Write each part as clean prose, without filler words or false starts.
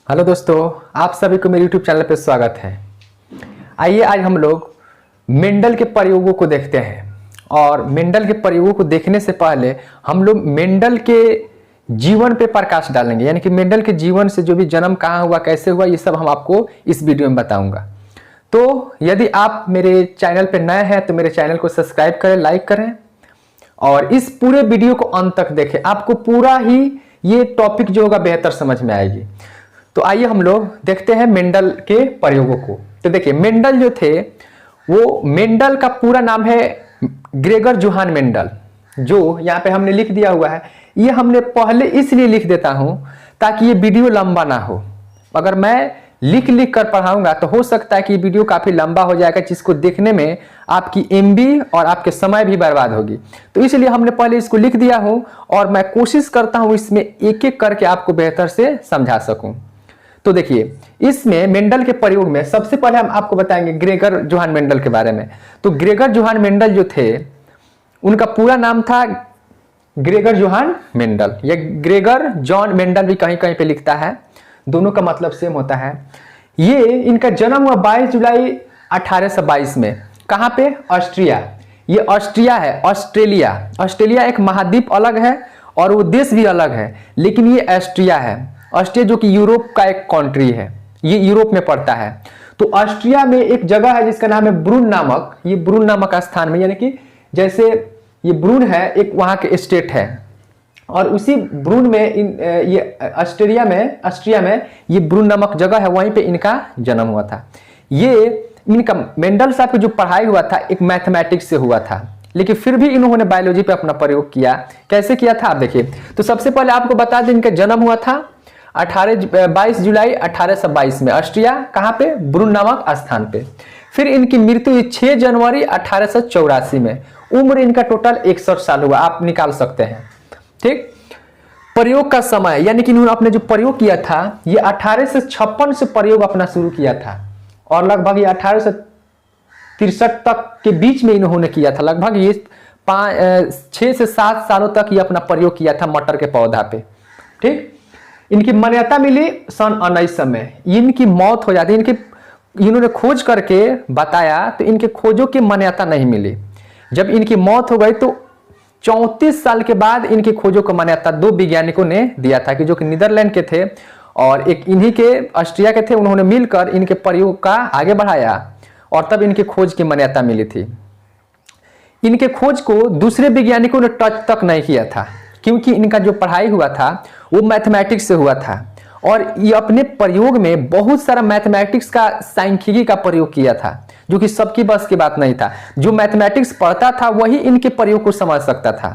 Hello दोस्तों, आप सभी को मेरे YouTube चैनल पर स्वागत है। आइए आज हम लोग मेंडल के प्रयोगों को देखते हैं। और मेंडल के प्रयोगों को देखने से पहले हम लोग मेंडल के जीवन पे प्रकाश डालेंगे, यानी कि मेंडल के जीवन से जो भी जन्म कहाँ हुआ, कैसे हुआ, ये सब हम आपको इस वीडियो में बताऊंगा। तो यदि आप मेरे चैनल पर नए हैं तो मेरे चैनल को सब्सक्राइब करें, लाइक करें और इस पूरे वीडियो को अंत तक देखें। आपको पूरा ही ये टॉपिक जो होगा बेहतर समझ में आएगी। तो आइए हम लोग देखते हैं मेंडल के प्रयोगों को। तो देखिए, मेंडल जो थे वो, मेंडल का पूरा नाम है ग्रेगर जोहान मेंडल, जो यहाँ पे हमने लिख दिया हुआ है। ये हमने पहले इसलिए लिख देता हूं ताकि ये वीडियो लंबा ना हो। अगर मैं लिख लिख कर पढ़ाऊंगा तो हो सकता है कि वीडियो काफी लंबा हो जाएगा, जिसको देखने में आपकी एमबी और आपके समय भी बर्बाद होगी। तो इसलिए हमने पहले इसको लिख दिया हूं और मैं कोशिश करता हूं इसमें एक एक करके आपको बेहतर से समझा सकूं। तो देखिए, इसमें मेंडल के प्रयोग में सबसे पहले हम आपको बताएंगे ग्रेगर जोहान मेंडल के बारे में। तो ग्रेगर जोहान मेंडल जो थे, उनका पूरा नाम था ग्रेगर जोहान मेंडल, या ग्रेगर जॉन मेंडल भी कहीं कहीं पे लिखता है, दोनों का मतलब सेम होता है। ये इनका जन्म हुआ 22 जुलाई 1822 में। कहाँ पे? ऑस्ट्रिया। ये ऑस्ट्रिया है, ऑस्ट्रेलिया। ऑस्ट्रेलिया एक महाद्वीप अलग है और वो देश भी अलग है, लेकिन ये ऑस्ट्रिया है। ऑस्ट्रिया जो कि यूरोप का एक कंट्री है, ये यूरोप में पड़ता है। तो ऑस्ट्रिया में एक जगह है जिसका नाम है ब्रून नामक, ये ब्रून नामक स्थान में, यानी कि जैसे ये ब्रून है, एक वहां के स्टेट है, और उसी ब्रून में ये ऑस्ट्रिया में ये ब्रून नामक जगह है, वहीं पे इनका जन्म हुआ था। ये इनका मेंडल साहब की जो पढ़ाई हुआ था एक मैथमेटिक्स से हुआ था, लेकिन फिर भी इन्होंने बायोलॉजी पे अपना प्रयोग किया। कैसे किया था आप देखिए। तो सबसे पहले आपको बता दें, इनका जन्म हुआ था 22 जुलाई 1822 में, ऑस्ट्रिया। कहाँ पे? ब्रून नामक स्थान पे। फिर इनकी मृत्यु हुई 6 जनवरी 1884 में। उम्र इनका टोटल 61 साल हुआ, आप निकाल सकते हैं। ठीक। प्रयोग का समय, यानी कि इन्होंने अपने जो प्रयोग किया था, ये 1856 से प्रयोग अपना शुरू किया था और लगभग ये 1863 तक के बीच में इन्होंने किया था। लगभग ये 6 से 7 सालों तक ये अपना प्रयोग किया था मटर के पौधा पे। ठीक। इनकी मान्यता मिली सन 1900 में, इनकी मौत हो जाती। इन्होंने खोज करके बताया तो इनके खोजों की मान्यता नहीं मिली। जब इनकी मौत हो गई तो 34 साल के बाद इनकी खोजों को मान्यता 2 वैज्ञानिकों ने दिया था, कि जो कि नीदरलैंड के थे और एक इन्हीं के ऑस्ट्रिया के थे। उन्होंने मिलकर इनके प्रयोग का आगे बढ़ाया और तब इनकी खोज की मान्यता मिली थी। इनके खोज को दूसरे वैज्ञानिकों ने टच तक नहीं किया था, क्योंकि इनका जो पढ़ाई हुआ था वो मैथमेटिक्स से हुआ था और ये अपने प्रयोग में बहुत सारा मैथमेटिक्स का, सांख्यिकी का प्रयोग किया था, जो कि सबकी बस की बात नहीं था। जो मैथमेटिक्स पढ़ता था वही इनके प्रयोग को समझ सकता था।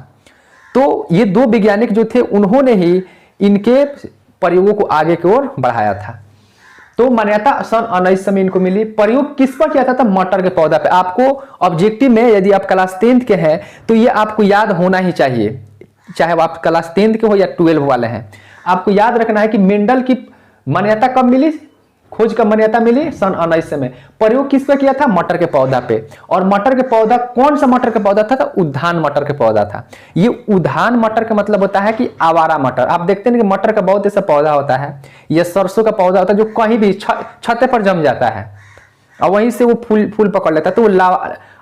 तो ये 2 वैज्ञानिक जो थे, उन्होंने ही इनके प्रयोगों को आगे की ओर बढ़ाया था। तो मान्यता सन 1900 में इनको मिली। प्रयोग किस पर किया था? मटर के पौधा पे। आपको ऑब्जेक्टिव में, यदि आप क्लास 10th के हैं तो ये आपको याद होना ही चाहिए, चाहे वो आप क्लास 10th के हो या 12 वाले हैं। आपको याद रखना है कि मेंडल की मान्यता कब मिली, खोज का मान्यता मिली सन 1900 में। प्रयोग किस पे किया था? मटर के पौधा पे। और मटर के पौधा, कौन सा मटर का पौधा था? तो उद्यान मटर के पौधा था। ये उद्यान मटर का मतलब होता है कि आवारा मटर। आप देखते हैं कि मटर का बहुत ऐसा पौधा होता है, यह सरसों का पौधा होता है जो कहीं भी छत पर जम जाता है और वहीं से वो फूल पकड़ लेता है। तो वो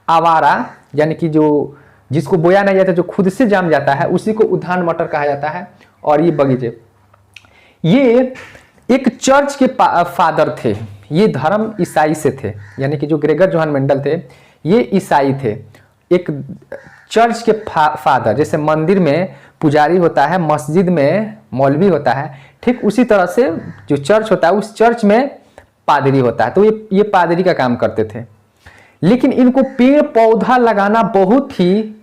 आवारा, यानी कि जो जिसको बोया नहीं जाता, जो खुद से जम जाता है, उसी को उद्यान मटर कहा जाता है। और ये बगीचे, ये एक चर्च के फादर थे। ये धर्म ईसाई से थे, यानी कि जो ग्रेगर जोहान मेंडल थे ये ईसाई थे। एक चर्च के फादर, जैसे मंदिर में पुजारी होता है, मस्जिद में मौलवी होता है, ठीक उसी तरह से जो चर्च होता है उस चर्च में पादरी होता है। तो ये पादरी का काम करते थे। लेकिन इनको पेड़ पौधा लगाना बहुत ही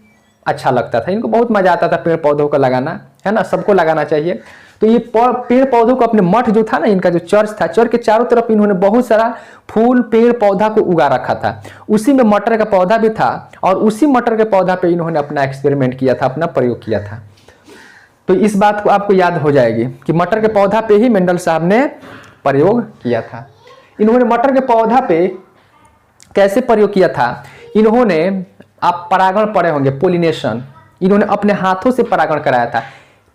अच्छा लगता था, इनको बहुत मजा आता था पेड़ पौधों को लगाना, है ना, सबको लगाना चाहिए। तो ये पेड़ पौधों को, अपने मठ जो था ना, इनका जो चर्च था, चर्च के चारों तरफ इन्होंने बहुत सारा फूल पेड़ पौधा को उगा रखा था। उसी में मटर का पौधा भी था और उसी मटर के पौधा पे इन्होंने अपना एक्सपेरिमेंट किया था, अपना प्रयोग किया था। तो इस बात को आपको याद हो जाएगी कि मटर के पौधा पे ही मेंडल साहब ने प्रयोग किया था। इन्होंने मटर के पौधा पे कैसे प्रयोग किया था? इन्होंने, आप परागण पढ़े होंगे, पोलिनेशन, इन्होंने अपने हाथों से परागण कराया था।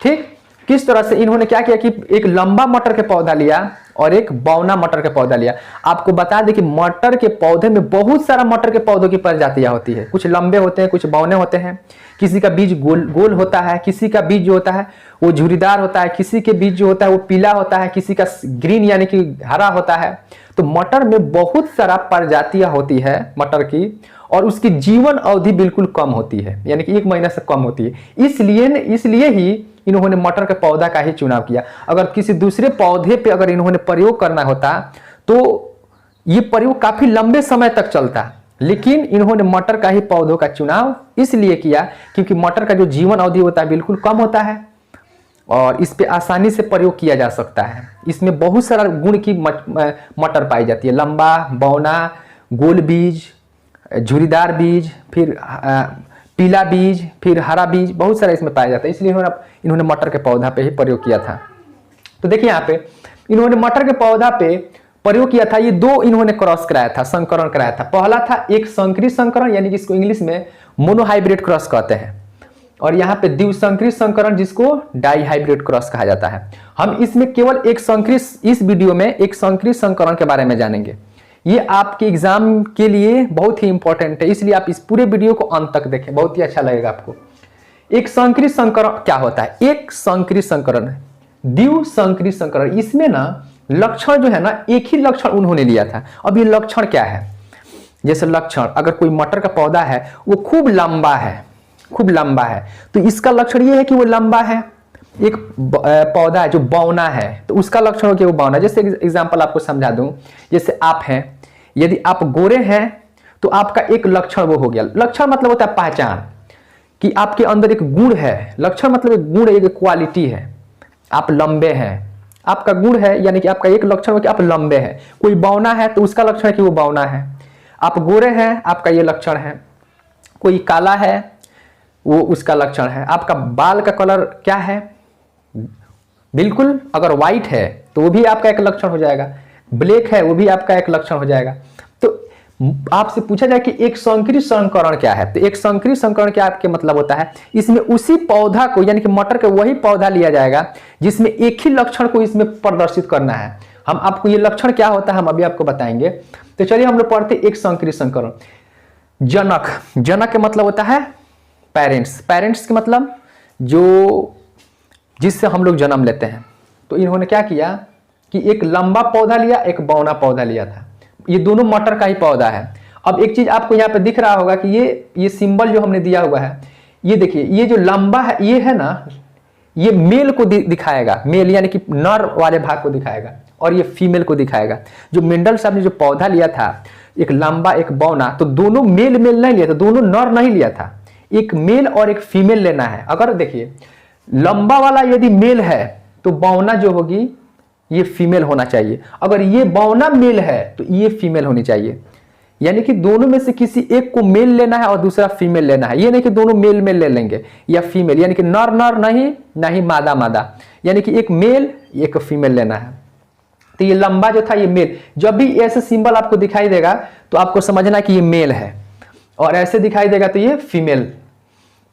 ठीक। किस तरह से इन्होंने क्या किया कि एक लंबा मटर के पौधा लिया और एक बौना मटर के पौधा लिया। आपको बता दें कि मटर के पौधे में बहुत सारा मटर के पौधों की प्रजातियां होती है, कुछ लंबे होते हैं, कुछ बौने होते हैं। किसी का बीज गोल गोल होता है, किसी का बीज जो होता है वो झुरीदार होता है, किसी के बीज जो होता है वो पीला होता है, किसी का ग्रीन यानी कि हरा होता है। तो मटर में बहुत सारा प्रजातियां होती है मटर की, और उसकी जीवन अवधि बिल्कुल कम होती है, यानी कि 1 महीना से कम होती है। इसलिए ही इन्होंने मटर के पौधा का ही चुनाव किया। अगर किसी दूसरे पौधे पे अगर इन्होंने प्रयोग करना होता तो ये प्रयोग काफी लंबे समय तक चलता, लेकिन इन्होंने मटर का ही पौधों का चुनाव इसलिए किया क्योंकि मटर का जो जीवन अवधि होता है बिल्कुल कम होता है और इस पे आसानी से प्रयोग किया जा सकता है। इसमें बहुत सारा गुण की मटर पाई जाती है, लंबा, बौना, गोल बीज, झुरीदार बीज, फिर पीला बीज, फिर हरा बीज, बहुत सारा इसमें पाया जाता है। इसलिए इन्होंने मटर के पौधा पे ही प्रयोग किया था। तो देखिए यहाँ पे इन्होंने मटर के पौधा पे प्रयोग किया था। ये 2 इन्होंने क्रॉस कराया था, संकरण कराया था। पहला था एक संकरी संकरण, यानी जिसको इंग्लिश में मोनोहाइब्रिड क्रॉस कहते हैं, और यहाँ पे द्विसंकरी संकरण जिसको डाई हाइब्रिड क्रॉस कहा जाता है। हम इसमें केवल एक संकरी, इस वीडियो में एक संकरी संकरण के बारे में जानेंगे। ये आपके एग्जाम के लिए बहुत ही इंपॉर्टेंट है, इसलिए आप इस पूरे वीडियो को अंत तक देखें, बहुत ही अच्छा लगेगा आपको। एक संकरी संकरण क्या होता है? एक संकरी संकरण, द्विसंकरी संकरण, इसमें ना लक्षण जो है ना एक ही लक्षण उन्होंने लिया था। अब ये लक्षण क्या है? जैसे लक्षण, अगर कोई मटर का पौधा है वो खूब लंबा है, खूब लंबा है, तो इसका लक्षण ये है कि वो लंबा है। एक पौधा है जो बौना है तो उसका लक्षण हो कि वो बौना। जैसे एग्जांपल आपको समझा दूं, जैसे आप हैं, यदि आप गोरे हैं तो आपका एक लक्षण वो हो गया। लक्षण मतलब होता है पहचान, कि आपके अंदर एक गुण है। लक्षण मतलब एक गुण, एक क्वालिटी है। आप लंबे हैं, आपका गुण है, यानी कि आपका एक लक्षण हो कि आप लंबे हैं। कोई बौना है तो उसका लक्षण है कि वो बौना है। आप गोरे हैं, आपका ये लक्षण है। कोई काला है, वो उसका लक्षण है। आपका बाल का कलर क्या है? बिल्कुल, अगर व्हाइट है तो वो भी आपका एक लक्षण हो जाएगा, ब्लैक है वो भी आपका एक लक्षण हो जाएगा। तो आपसे पूछा जाए कि एक संकरी संकरण क्या है, तो एक संकरी संकरण क्या आपके मतलब होता है? इसमें उसी पौधा को, यानी कि मटर का वही पौधा लिया जाएगा जिसमें एक ही लक्षण को इसमें प्रदर्शित करना है। हम आपको ये लक्षण क्या होता है हम अभी आपको बताएंगे। तो चलिए हम लोग पढ़ते एक संकरी संकरण। जनक, जनक का मतलब होता है पेरेंट्स। पेरेंट्स के मतलब जो जिससे हम लोग जन्म लेते हैं। तो इन्होंने क्या किया कि एक लंबा पौधा लिया, एक बौना पौधा लिया था। ये दोनों मटर का ही पौधा है। अब एक चीज आपको यहाँ पे दिख रहा होगा कि ये सिंबल जो हमने दिया हुआ है, ये देखिए, ये जो लंबा है ये है ना, ये मेल को दिखाएगा, मेल यानी कि नर वाले भाग को दिखाएगा, और ये फीमेल को दिखाएगा। जो मेंडल साहब ने जो पौधा लिया था, एक लंबा एक बौना, तो दोनों मेल नहीं लिया था, दोनों नर नहीं लिया था, एक मेल और एक फीमेल लेना है। अगर देखिए लंबा वाला यदि मेल है तो बौना जो होगी ये फीमेल होना चाहिए। अगर ये बौना मेल है तो ये फीमेल होनी चाहिए। यानी कि दोनों में से किसी एक को मेल लेना है और दूसरा फीमेल लेना है। ये नहीं कि दोनों मेल ले लेंगे या फीमेल, यानी कि नर नर नहीं मादा मादा, यानी कि एक मेल एक फीमेल लेना है। तो ये लंबा जो था ये मेल। जब भी ऐसे सिंबल आपको दिखाई देगा तो आपको समझना कि ये मेल है, और ऐसे दिखाई देगा तो ये फीमेल।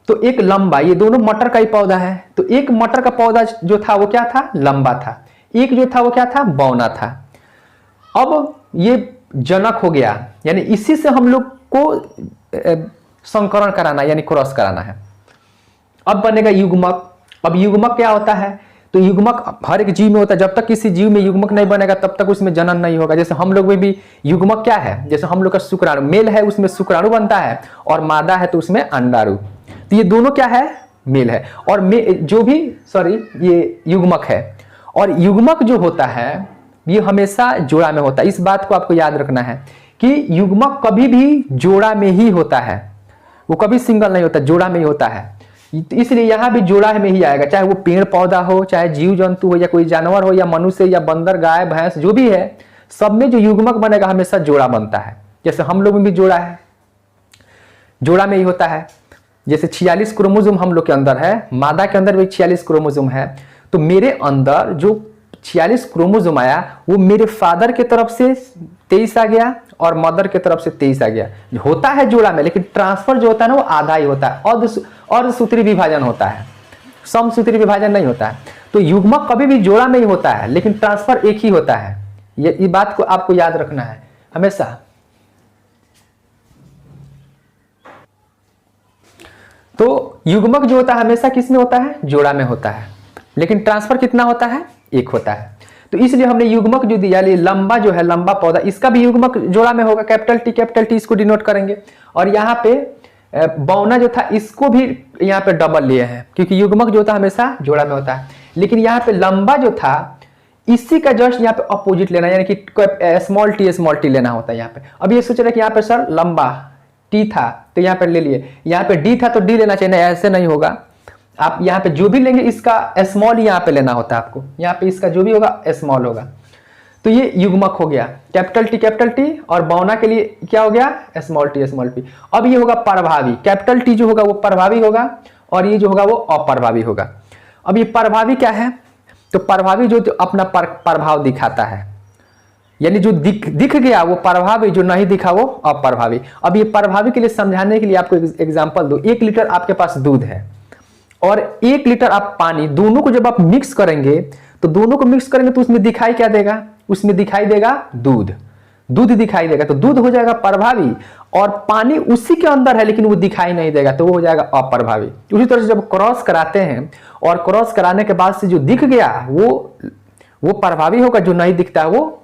तो एक लंबा, ये दोनों मटर का ही पौधा है। तो एक मटर का पौधा जो था वो क्या था? लंबा था। एक जो था वो क्या था? बौना था। अब ये जनक हो गया, यानी इसी से हम लोग को संकरण कराना यानी क्रॉस कराना है। अब बनेगा युग्मक। अब युग्मक क्या होता है? तो युग्मक हर एक जीव में होता है। जब तक किसी जीव में युग्मक नहीं बनेगा तब तक उसमें जनन नहीं होगा। जैसे हम लोग में भी युग्मक क्या है? जैसे हम लोग का शुक्राणु, मेल है उसमें शुक्राणु बनता है, और मादा है तो उसमें अंडाणु। तो ये दोनों क्या है? मेल है। और ये युग्मक है। और युग्मक जो होता है ये हमेशा जोड़ा में होता है। इस बात को आपको याद रखना है कि युग्मक कभी भी जोड़ा में ही होता है, वो कभी सिंगल नहीं होता, जोड़ा में ही होता है। इसलिए यहां भी जोड़ा में ही आएगा, चाहे वो पेड़ पौधा हो, चाहे जीव जंतु हो, या कोई जानवर हो, या मनुष्य या बंदर, गाय भैंस, जो भी है, सब में जो युग्मक बनेगा हमेशा जोड़ा बनता है। जैसे हम लोग में भी जोड़ा है, जोड़ा में ही होता है। जैसे 46 क्रोमोसोम हम लोग के अंदर है, मादा के अंदर भी 46 क्रोमोसोम है। तो मेरे अंदर जो 46 क्रोमोसोम आया वो मेरे फादर के तरफ से 23 आ गया और मदर के तरफ से 23 आ गया। होता है जोड़ा में, लेकिन ट्रांसफर जो होता है ना वो आधा ही होता है, अर्धसूत्री विभाजन होता है। समसूत्री विभाजन नहीं होता है। तो युग्मक कभी भी जोड़ा में ही होता है, लेकिन ट्रांसफर एक ही होता है। ये बात को आपको याद रखना है हमेशा। तो युग्मक जो होता है हमेशा किस में होता है? जोड़ा में होता है, लेकिन ट्रांसफर कितना होता है? एक होता है। तो इसलिए हमने युग्मक जो दिया, लंबा जो है, लंबा पौधा, इसका भी युग्मक जोड़ा में होगा, कैपिटल टी इसको डिनोट करेंगे। और यहाँ पे बौना जो था इसको भी यहाँ पे डबल लिए हैं, क्योंकि युग्मक जो होता है हमेशा जोड़ा में होता है। लेकिन यहाँ पे लंबा जो था इसी का जस्ट यहाँ पे अपोजिट लेना, यानी कि स्मॉल टी लेना होता है यहाँ पे। अब ये सोच रहे कि यहाँ पे सर लंबा टी था तो यहाँ पे ले लिए, यहाँ पे डी था तो डी लेना चाहिए, ऐसे नहीं होगा। आप यहाँ पे जो भी लेंगे इसका स्मॉल यहाँ पे लेना होता है आपको, यहाँ पे इसका जो भी होगा स्मॉल होगा। तो ये युग्मक हो गया, कैपिटल टी, और बौना के लिए क्या हो गया? Small T. अब ये होगा प्रभावी, कैपिटल टी जो होगा वो प्रभावी होगा, और ये जो होगा वो अप्रभावी होगा। अब ये प्रभावी क्या है? तो प्रभावी जो अपना प्रभाव दिखाता है, यानी जो दिख गया वो प्रभावी, जो नहीं दिखा वो अप्रभावी। अब ये प्रभावी के लिए समझाने के लिए आपको एग्जांपल दो। 1 लीटर आपके पास दूध है और 1 लीटर आप पानी, दोनों को जब आप मिक्स करेंगे तो उसमें दिखाई क्या देगा? उसमें दिखाई देगा दूध दिखाई देगा। तो दूध हो जाएगा प्रभावी, और पानी उसी के अंदर है लेकिन वो दिखाई नहीं देगा, तो वो हो जाएगा अप्रभावी। उसी तरह से जब क्रॉस कराते हैं और क्रॉस कराने के बाद से जो दिख गया वो प्रभावी होगा, जो नहीं दिखता है वो,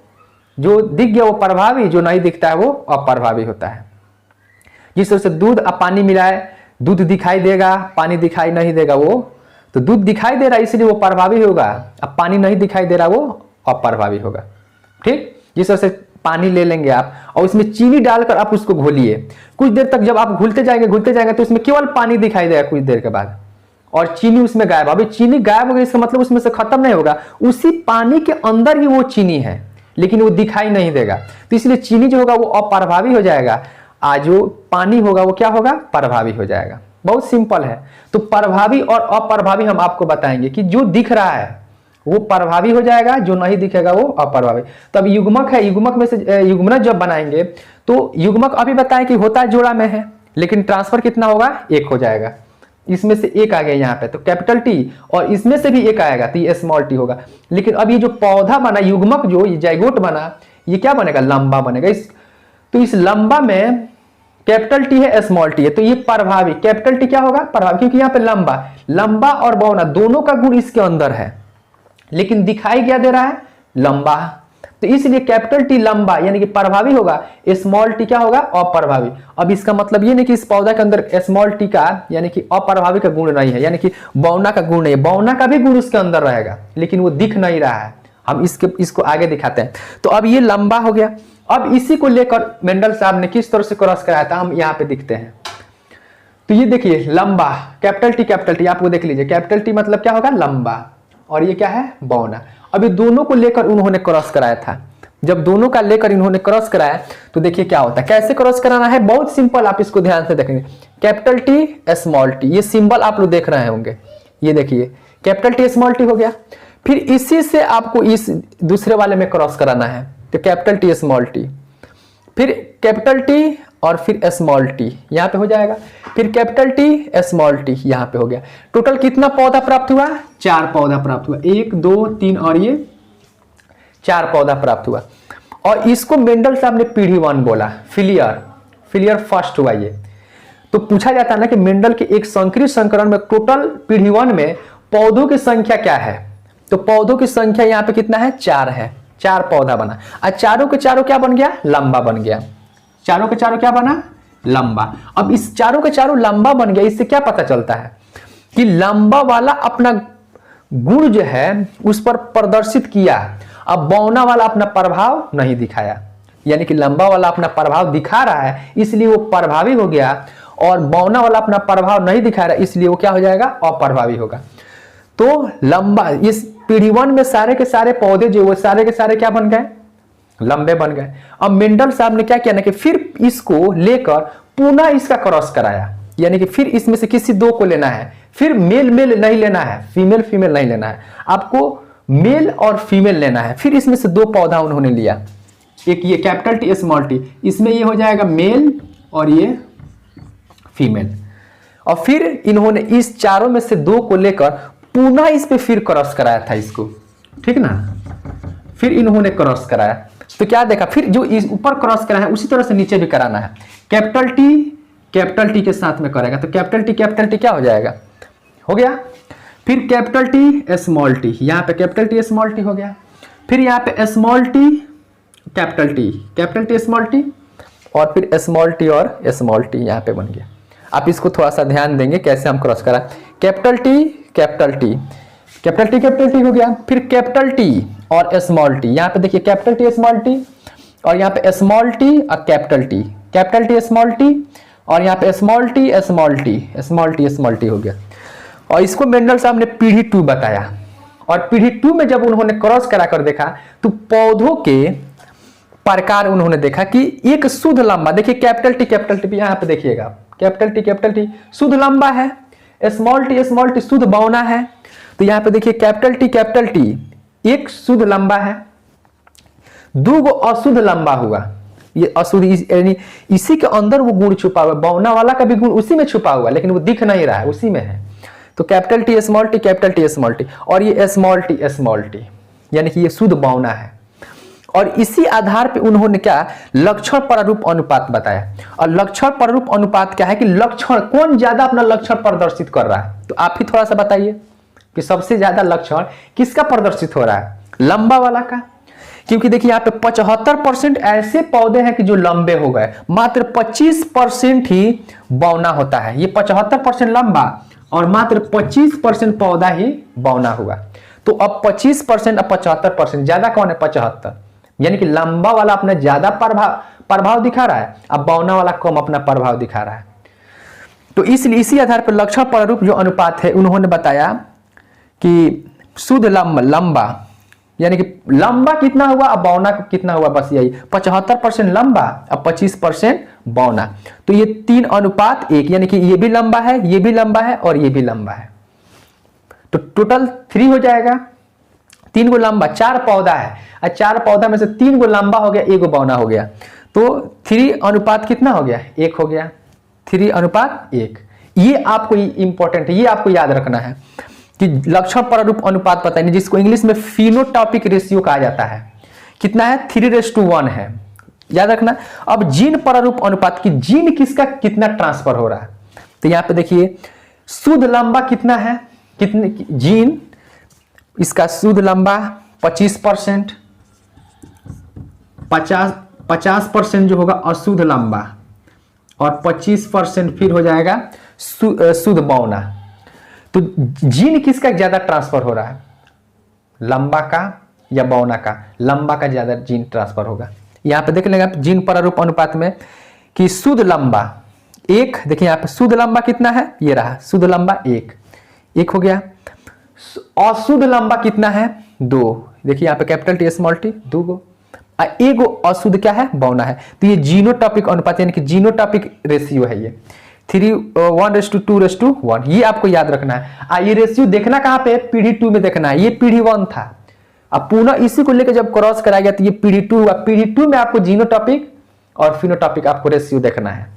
जो दिख गया वो प्रभावी, जो नहीं दिखता है वो अप्रभावी होता है। जिस तरह से दूध और पानी मिलाए, दूध दिखाई देगा, पानी दिखाई नहीं देगा, वो तो दूध दिखाई दे रहा है इसलिए वो प्रभावी होगा, अब पानी नहीं दिखाई दे रहा वो अप्रभावी होगा। ठीक, जिस तरह से पानी ले लेंगे आप और उसमें चीनी डालकर आप उसको घोलिए, कुछ देर तक जब आप घुलते जाएंगे तो उसमें केवल पानी दिखाई देगा कुछ देर के बाद, और चीनी उसमें गायब। अभी चीनी गायब हो गई, इसका मतलब उसमें से खत्म नहीं होगा, उसी पानी के अंदर ही वो चीनी है लेकिन वो दिखाई नहीं देगा। तो इसलिए चीनी जो होगा वो अप्रभावी हो जाएगा, जो पानी होगा वो क्या होगा? प्रभावी हो जाएगा। बहुत सिंपल है। तो प्रभावी और अप्रभावी हम आपको बताएंगे कि जो दिख रहा है वो प्रभावी हो जाएगा, जो नहीं दिखेगा वो अप्रभावी। तब युग्मक है, युग्मक में से युग्मन जब बनाएंगे तो युग्मक अभी बताएं कि होता है जोड़ा में है, लेकिन ट्रांसफर कितना होगा? 1 हो जाएगा। इसमें से 1 आ गया यहाँ पे, तो कैपिटल टी, और इसमें से भी 1 आएगा तो ये स्मॉल टी होगा। लेकिन अब ये जो पौधा बना, युग्मक जो ये जाइगोट बना, ये क्या बनेगा? लंबा बनेगा। तो इस लंबा में कैपिटल टी है, स्मॉल टी है, तो ये प्रभावी, कैपिटल टी क्या होगा? प्रभावी, क्योंकि यहाँ पे लंबा और बौना दोनों का गुण इसके अंदर है, लेकिन दिखाई क्या दे रहा है? लंबा। तो इसलिए कैपिटल टी लंबा यानी कि प्रभावी होगा, स्मॉल टी क्या होगा? अप्रभावी। अब इसका मतलब ये नहीं कि इस पौधा के अंदर स्मॉल टी का यानी कि अप्रभावी का गुण नहीं है, यानी कि बौना का गुण नहीं है, बौना का भी गुण उसके अंदर रहेगा लेकिन वो दिख नहीं रहा है। हम इसको आगे दिखाते हैं। तो अब ये लंबा हो गया। अब इसी को लेकर मेंडल साहब ने किस तरह से क्रॉस कराया था हम यहाँ पे दिखते हैं। तो ये देखिए लंबा, कैपिटल टी आपको देख लीजिए, कैपिटल टी मतलब क्या होगा? लंबा, और ये क्या है? बौना। अभी दोनों को लेकर उन्होंने क्रॉस कराया था। जब दोनों का लेकर इन्होंने क्रॉस कराया तो देखिए क्या होता है, कैसे क्रॉस कराना है, बहुत सिंपल, आप इसको ध्यान से देखेंगे। कैपिटल टी स्मॉल टी, ये सिंबल आप लोग देख रहे होंगे, ये देखिए कैपिटल टी स्मॉल टी हो गया। फिर इसी से आपको इस दूसरे वाले में क्रॉस कराना है, तो कैपिटल टी स्मॉल टी, फिर कैपिटल टी और फिर स्मॉल टी यहाँ पे हो जाएगा, फिर कैपिटल टी स्मॉल टी यहाँ पे हो गया। टोटल कितना पौधा प्राप्त हुआ? 4 पौधा प्राप्त हुआ, 1 2 3 और ये 4 पौधा प्राप्त हुआ। और इसको मेंडल साहब ने पीढ़ी 1 बोला, फिलियर फर्स्ट हुआ ये। तो पूछा जाता है ना कि मेंडल के एक संकरित संकरण में टोटल पीढ़ी 1 में पौधों की संख्या क्या है? तो पौधों की संख्या यहाँ पे कितना है? 4 है, 4 पौधा बना, और चारों के चारों क्या बन गया? लंबा बन गया। चारों के चारों क्या बना? लंबा। अब इस चारों के चारों लंबा बन गया, इससे क्या पता चलता है कि लंबा वाला अपना गुण जो है उस पर प्रदर्शित किया, अब बौना वाला अपना प्रभाव नहीं दिखाया, यानी कि लंबा वाला अपना प्रभाव दिखा रहा है इसलिए वो प्रभावी हो गया, और बौना वाला अपना प्रभाव नहीं दिखा रहा है इसलिए वो क्या हो जाएगा? अप्रभावी होगा। तो लंबा, इस पीढ़ी 1 में सारे के सारे पौधे जो वो सारे के सारे क्या बन गए? लंबे बन गए। अब मेंडल साहब ने क्या किया ना कि फिर इसको लेकर पुनः इसका क्रॉस कराया, यानी कि फिर इसमें से किसी 2 को लेना है, फिर मेल नहीं लेना है, फीमेल नहीं लेना है, आपको मेल और फीमेल लेना है। फिर इसमें से 2 पौधा उन्होंने लिया, एक ये कैपिटल टी स्मॉल टी, इसमें ये हो जाएगा मेल और ये फीमेल, और फिर इन्होंने इस चारों में से 2 को लेकर पुनः इस पे फिर क्रॉस कराया था इसको, ठीक ना, फिर इन्होंने क्रॉस कराया तो क्या देखा, फिर जो इस ऊपर क्रॉस कराया है उसी तरह से नीचे भी कराना है। कैपिटल टी के साथ में करेगा तो कैपिटल टी क्या हो जाएगा, हो गया। फिर कैपिटल टी स्मॉल टी, यहाँ पे कैपिटल टी स्मॉल टी हो गया। फिर यहाँ पे small T capital T small T, और फिर स्मॉल टी और स्मॉल टी यहाँ पे बन गया। आप इसको थोड़ा सा ध्यान देंगे कैसे हम क्रॉस करा, कैपिटल टी हो गया। फिर कैपिटल टी और स्मॉल टी, यहाँ पे देखिए कैपिटल टी स्मॉल टी, और यहाँ पे स्मॉल टी और कैपिटल टी स्मॉल टी, और यहाँ पे स्मॉल टी हो गया। और इसको मेंडल साहब ने पीढ़ी 2 बताया, और पीढ़ी 2 में जब उन्होंने क्रॉस करा कर देखा तो पौधों के प्रकार उन्होंने देखा कि एक शुद्ध लंबा, देखिए कैपिटल टी यहाँ पे देखिएगा, कैपिटल टी शुद्ध लंबा है, स्मॉल टी शुद्ध बौना है। तो यहाँ पे देखिए कैपिटल टी एक शुद्ध लंबा है, 2 गो अशुद्ध लंबा हुआ, ये अशुद्ध यानी इसी के अंदर वो गुण छुपा हुआ, बौना वाला का भी गुण उसी में छुपा हुआ, लेकिन वो दिख नहीं रहा है, उसी में है। तो कैपिटल टी स्मॉल टी, और ये स्मॉल टी यानी कि ये शुद्ध बौना है। और इसी आधार पे उन्होंने क्या लक्षण प्रारूप अनुपात बताया। और लक्षण प्रारूप अनुपात क्या है कि लक्षण कौन ज्यादा अपना लक्षण प्रदर्शित कर रहा है, तो आप ही थोड़ा सा बताइए कि सबसे ज्यादा लक्षण किसका प्रदर्शित हो रहा है, लंबा वाला का। क्योंकि देखिए यहाँ पे 75% ऐसे पौधे हैं कि जो लंबे हो गए, मात्र 25% ही बौना होता है। ये 75% लंबा और मात्र 25% पौधा ही बौना हुआ। तो अब 25% और 75%, ज्यादा कौन है, 75, यानी कि लंबा वाला अपना ज्यादा प्रभाव दिखा रहा है, अब बौना वाला कम अपना प्रभाव दिखा रहा है। तो इसलिए इसी आधार पर लक्षण प्रारूप जो अनुपात है उन्होंने बताया कि शुद्ध लंबा यानी कि लंबा कितना हुआ अब बौना कितना हुआ, बस यही 75% लंबा अब 25% बौना। तो ये 3 अनुपात 1, यानी कि ये भी लंबा है, ये भी लंबा है और ये भी लंबा है। तो टोटल 3 हो जाएगा, 3 गो लंबा, 4 पौधा है और 4 पौधा में से 3 गो लंबा हो गया, 1 गो बौना हो गया। तो 3 अनुपात कितना हो गया, 1 हो गया, 3 अनुपात 1। ये आपको इंपॉर्टेंट है, ये आपको याद रखना है कि लक्षण प्रारूप अनुपात पता नहीं, जिसको इंग्लिश में फिनोटाइपिक रेशियो कहा जाता है, कितना है 3:1 है, याद रखना। अब जीन प्रारूप अनुपात की जीन किसका कितना ट्रांसफर हो रहा है, तो यहां पे देखिए शुद्ध लंबा कितना है, कितने जीन इसका शुद्ध लंबा 25%, 50% जो होगा अशुद्ध लंबा, और 25% फिर हो जाएगा शुद्ध बौना। तो जीन किसका ज्यादा ट्रांसफर हो रहा है, लंबा का या बौना का, लंबा का ज्यादा जीन ट्रांसफर होगा। यहां पे देख लेंगे आप जीन प्रारूप अनुपात में कि शुद्ध लंबा 1, देखिए यहां पे शुद्ध लंबा कितना है, ये रहा शुद्ध लंबा 1 हो गया। अशुद्ध लंबा कितना है 2, देखिए यहां पे कैपिटल टी स्मॉल टी 2 गो, एक गो अशुद्ध क्या है, बौना है। तो ये जीनोटॉपिक अनुपात यानी कि जीनोटॉपिक रेशियो है, ये 1:2:1, ये आपको याद रखना है। ये रेशियो देखना कहां पे, पीढ़ी 2 में देखना है, ये पीढ़ी 1 था। अब पुनः इसी को लेकर जब क्रॉस कराया गया तो ये पीढ़ी 2 हुआ। पीढ़ी 2 में आपको जीनोटॉपिक और फिनोटॉपिक आपको रेशियो देखना है।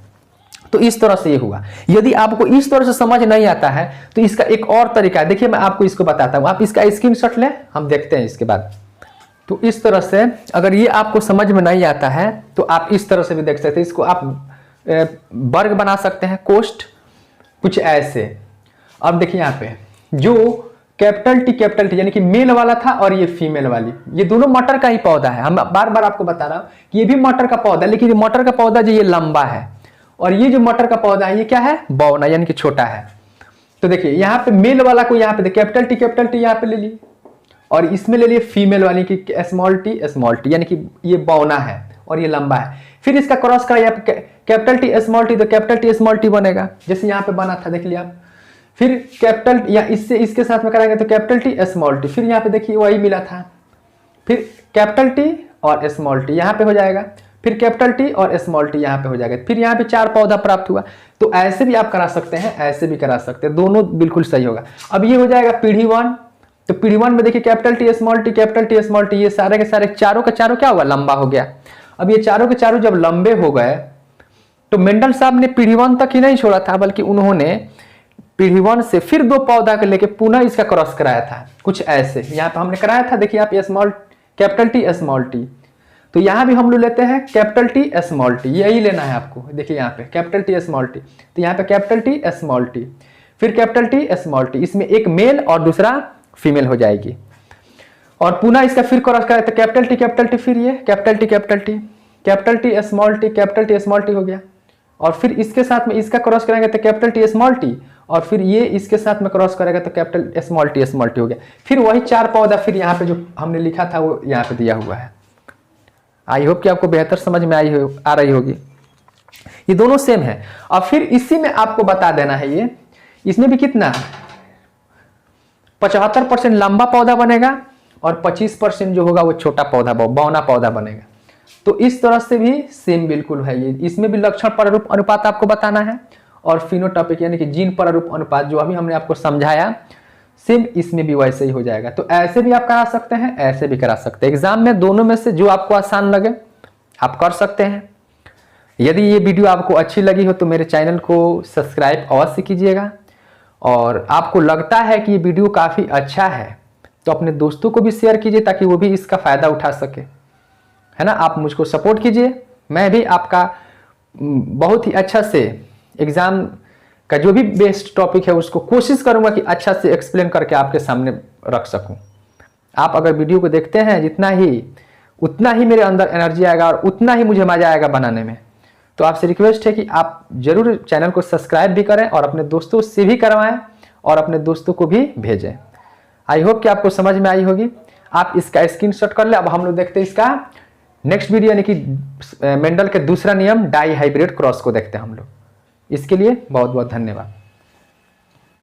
तो इस तरह से ये हुआ। यदि आपको इस तरह से समझ नहीं आता है तो इसका एक और तरीका है, देखिए मैं आपको इसको बताता हूं, आप इसका स्क्रीनशॉट लें, हम देखते हैं इसके बाद। तो इस तरह से अगर ये आपको समझ में नहीं आता है तो आप इस तरह से भी देख सकते हैं। इसको आप वर्ग बना सकते हैं, कोष्ठ कुछ ऐसे। अब देखिए यहाँ पे जो कैपिटल टी यानी कि मेल वाला था और ये फीमेल वाली, ये दोनों मटर का ही पौधा है। हम बार बार आपको बता रहा हूं कि ये भी मटर का पौधा है, लेकिन ये मटर का पौधा जो ये लंबा है और ये जो मटर का पौधा है ये क्या है, बौना यानी कि छोटा है। तो देखिए यहाँ पे मेल वाला को यहाँ पे कैपिटल टी यहाँ पे ले ली और इसमें ले लिए फीमेल वाली की स्मॉल टी यानी कि ये बौना है और ये लंबा है। फिर इसका क्रॉस करा यहाँ पे कैपिटल टी स्मॉल टी, तो कैपिटल टी स्मॉल टी बनेगा जैसे यहाँ पे बना था, देख लिया आप। फिर कैपिटल या इससे इसके साथ में कराएंगे तो कैपिटल टी स्मॉल टी, फिर यहाँ पे देखिए वही मिला था। फिर कैपिटल टी और स्मॉल टी यहाँ पे हो जाएगा, फिर कैपिटल टी और स्मॉल टी यहाँ पे हो जाएगा। फिर यहाँ पे 4 पौधा प्राप्त हुआ। तो ऐसे भी आप करा सकते हैं, ऐसे भी करा सकते हैं, दोनों बिल्कुल सही होगा। अब ये हो जाएगा पीढ़ी 1। तो पीढ़ी 1 में देखिए कैपिटल टी स्मॉल टी, ये सारे के सारे चारों का चारों क्या हुआ, लंबा हो गया। अब ये चारों के चारों जब लंबे हो गए तो मेंडल साहब ने पीढ़ी 1 तक ही नहीं छोड़ा था, बल्कि उन्होंने पीढ़ी 1 से फिर 2 पौधा के लेके पुनः इसका क्रॉस कराया था, कुछ ऐसे यहाँ पे हमने कराया था। देखिए आप कैपिटल टी स्मॉल टी, तो यहाँ भी हम लोग लेते हैं कैपिटल टी स्मॉल टी, यही लेना है आपको। देखिए यहाँ पे कैपिटल टी स्मॉल टी, तो यहाँ पे कैपिटल टी स्मॉल टी, फिर कैपिटल टी स्मॉल टी, इसमें एक मेल और दूसरा फीमेल हो जाएगी। और पुनः इसका फिर क्रॉस कराया तो कैपिटल टी, फिर ये capital T small T, capital T small T हो गया। और फिर इसके साथ में इसका क्रॉस कराएंगे तो कैपिटल टी स्मॉल टी, और फिर ये इसके साथ में क्रॉस करेगा तो कैपिटल स्मॉल टी हो गया। फिर वही 4 पौधा फिर यहाँ पे जो हमने लिखा था वो यहाँ पे दिया हुआ है। आई होप कि आपको बेहतर समझ में आ रही होगी। ये दोनों सेम है। और फिर इसी में आपको बता देना है, ये इसमें भी कितना 75% लंबा पौधा बनेगा और 25% जो होगा वो छोटा पौधा, बौना पौधा बनेगा। तो इस तरह से भी सेम बिल्कुल है ये। इसमें भी लक्षण प्रारूप अनुपात आपको बताना है, और फिनोटाइपिक यानी कि जीन प्रारूप अनुपात जो अभी हमने आपको समझाया, सेम इसमें भी वैसे ही हो जाएगा। तो ऐसे भी आप करा सकते हैं, ऐसे भी करा सकते हैं। एग्जाम में दोनों में से जो आपको आसान लगे आप कर सकते हैं। यदि ये वीडियो आपको अच्छी लगी हो तो मेरे चैनल को सब्सक्राइब अवश्य कीजिएगा, और आपको लगता है कि ये वीडियो काफ़ी अच्छा है तो अपने दोस्तों को भी शेयर कीजिए ताकि वो भी इसका फ़ायदा उठा सके, है ना। आप मुझको सपोर्ट कीजिए, मैं भी आपका बहुत ही अच्छा से एग्ज़ाम का जो भी बेस्ट टॉपिक है उसको कोशिश करूंगा कि अच्छा से एक्सप्लेन करके आपके सामने रख सकूं। आप अगर वीडियो को देखते हैं जितना ही, उतना ही मेरे अंदर एनर्जी आएगा और उतना ही मुझे मज़ा आएगा बनाने में। तो आपसे रिक्वेस्ट है कि आप जरूर चैनल को सब्सक्राइब भी करें और अपने दोस्तों से भी करवाएं और अपने दोस्तों को भी भेजें। आई होप कि आपको समझ में आई होगी। आप इसका स्क्रीनशॉट कर ले। अब हम लोग देखते हैं इसका नेक्स्ट वीडियो, यानी कि मेंडल के दूसरा नियम डाई हाइब्रिड क्रॉस को देखते हैं हम लोग। इसके लिए बहुत बहुत धन्यवाद।